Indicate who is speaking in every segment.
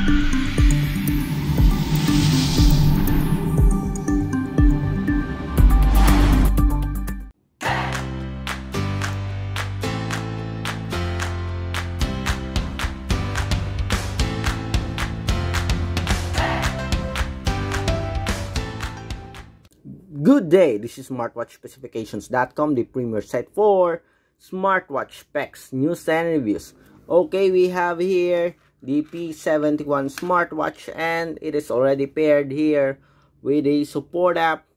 Speaker 1: Good day, this is smartwatchspecifications.com, the premier site for smartwatch specs, news and reviews. Okay, we have here the P71 smartwatch, and it is already paired here with the support app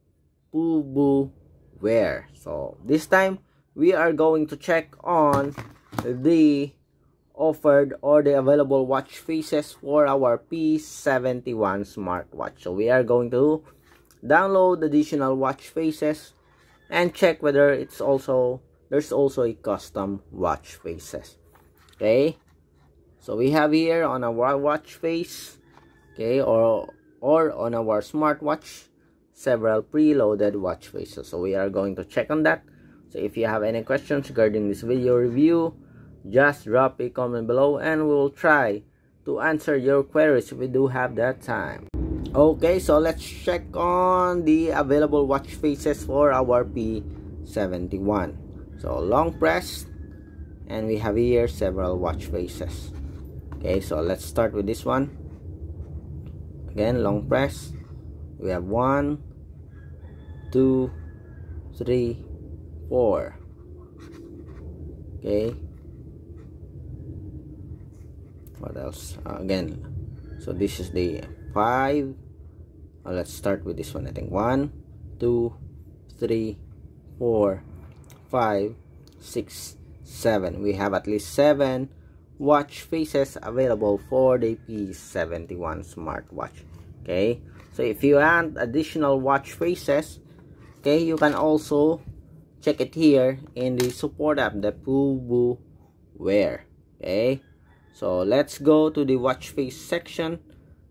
Speaker 1: P71. So this time we are going to check on the offered or the available watch faces for our P71 smartwatch. So we are going to download additional watch faces and check whether there's also a custom watch faces. Okay, so we have here on our watch face, okay, or on our smartwatch, several preloaded watch faces. So we are going to check on that. So if you have any questions regarding this video review, just drop a comment below and we will try to answer your queries if we do have that time. Okay, so let's check on the available watch faces for our P71. So long press, and we have here several watch faces. Okay, so let's start with this one. Again, long press. We have 1, 2, 3, 4. Okay. What else? Again, so this is the 5. Let's start with this one. I think 1, 2, 3, 4, 5, 6, 7. We have at least 7 watch faces available for the P71 smartwatch. Okay, so if you want additional watch faces, okay, you can also check it here in the support app, the P71. Okay, so let's go to the watch face section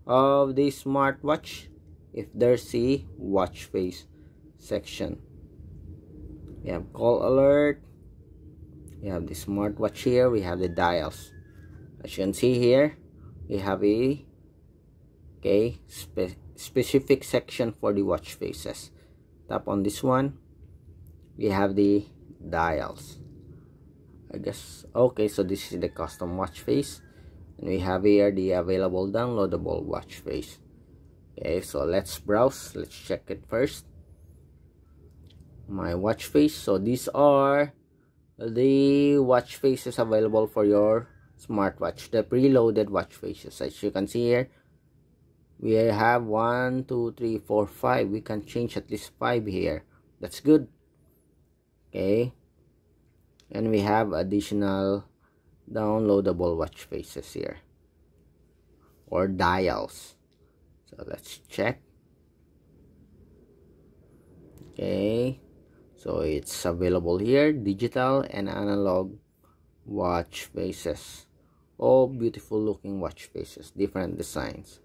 Speaker 1: of the smartwatch. If there's a watch face section, we have call alert, we have the smartwatch here, we have the dials. As you can see here, we have a specific section for the watch faces. Tap on this one, we have the dials, I guess. Okay, so this is the custom watch face, and we have here the available downloadable watch face. Okay, so let's browse. Let's check it first. My watch face. So these are the watch faces available for your smartwatch, the preloaded watch faces. As you can see here, we have 1, 2, 3, 4, 5. We can change at least 5 here. That's good. Okay, and we have additional downloadable watch faces here, or dials. So let's check. Okay, so it's available here, digital and analog watch faces. All beautiful looking watch faces, different designs.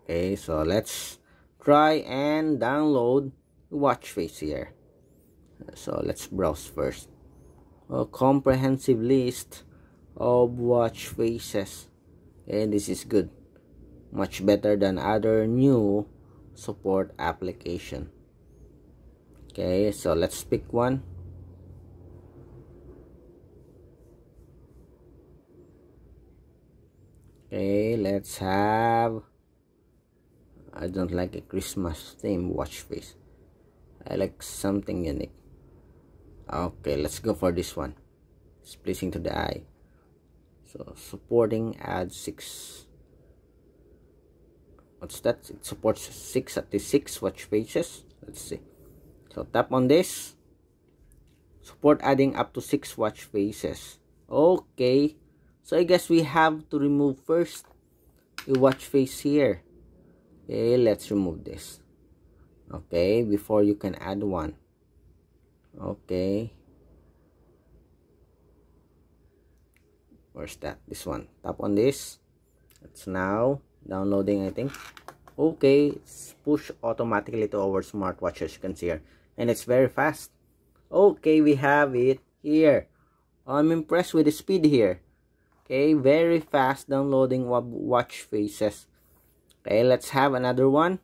Speaker 1: Okay, so let's try and download the watch face here. So let's browse first. A comprehensive list of watch faces, and this is good, much better than other new support application. Okay, so let's pick one. Okay, let's have, I don't like a Christmas theme watch face. I like something unique. Okay, let's go for this one. It's pleasing to the eye. So supporting add 6. What's that? It supports 6 at the 6 watch faces. Let's see. So tap on this. Support adding up to 6 watch faces. Okay, so I guess we have to remove first the watch face here. Okay, let's remove this. Okay, before you can add one. Okay, where's that? This one. Tap on this. It's now downloading, I think. Okay, it's pushed automatically to our smartwatch, as you can see here, and it's very fast. Okay, we have it here. I'm impressed with the speed here. Okay, very fast downloading watch faces. Okay, let's have another one.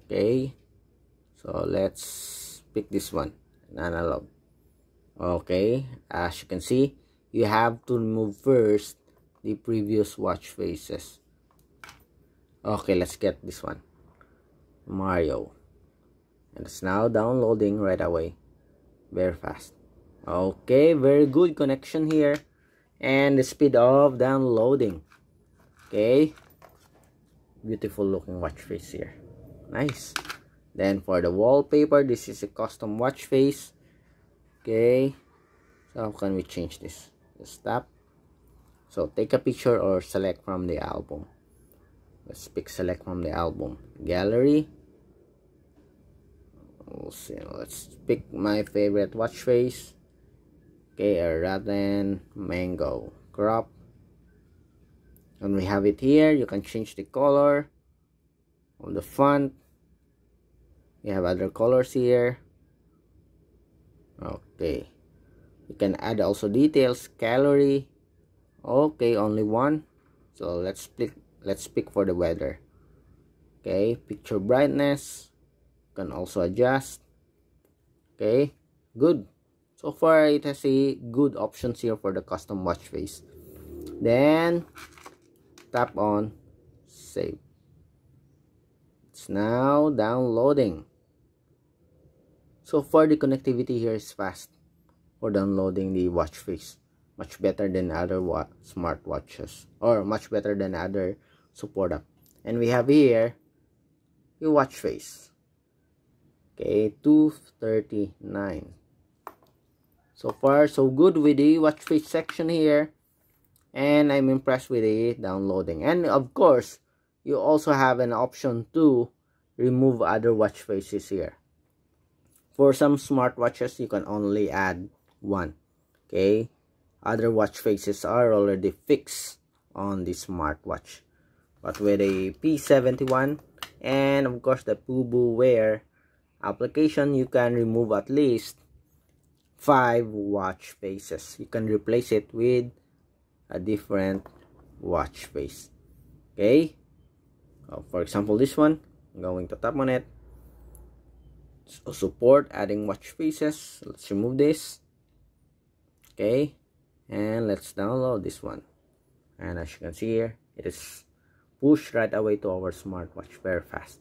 Speaker 1: Okay, so let's pick this one, an analog. Okay, as you can see, you have to remove first the previous watch faces. Okay, let's get this one, Mario, and it's now downloading right away, very fast. Okay, very good connection here, and the speed of downloading. Okay, beautiful looking watch face here, nice. Then for the wallpaper, this is a custom watch face. Okay, so how can we change this? Just tap. So take a picture or select from the album. Let's pick select from the album, gallery. We'll see. Let's pick my favorite watch face. Okay, a rattan mango crop. And we have it here. You can change the color of the font. We have other colors here. Okay, you can add also details, calorie. Okay, only one. So let's pick for the weather. Okay, picture brightness. You can also adjust. Okay, good. So far it has a good options here for the custom watch face. Then tap on save. It's now downloading. So far the connectivity here is fast for downloading the watch face, much better than other smartwatches, or much better than other support app. And we have here your watch face. Okay, 239. So far so good with the watch face section here, and I'm impressed with the downloading. And of course you also have an option to remove other watch faces here. For some smartwatches, you can only add one. Okay, other watch faces are already fixed on the smartwatch. But with a P71 and of course the Pubu Wear application, you can remove at least 5 watch faces. You can replace it with a different watch face. Okay, for example, this one, I'm going to tap on it. So support adding watch faces. Let's remove this. Okay, and let's download this one. And as you can see here, it is pushed right away to our smartwatch very fast.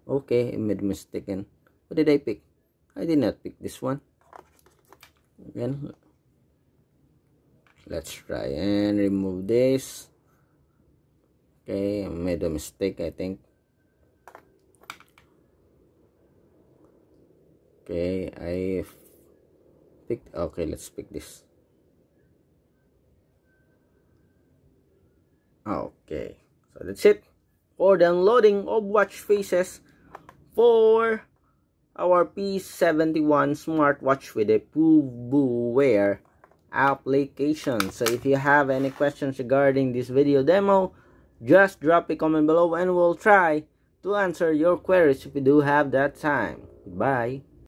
Speaker 1: Okay, I made a mistake. What did I pick? I did not pick this one. Again, let's try and remove this. Okay, I made a mistake, I think. Okay, I picked. Okay, let's pick this. Okay, so that's it for downloading of watch faces for our P71 smartwatch with a Pubu Wear application. So if you have any questions regarding this video demo, just drop a comment below and we'll try to answer your queries if you do have that time. Bye.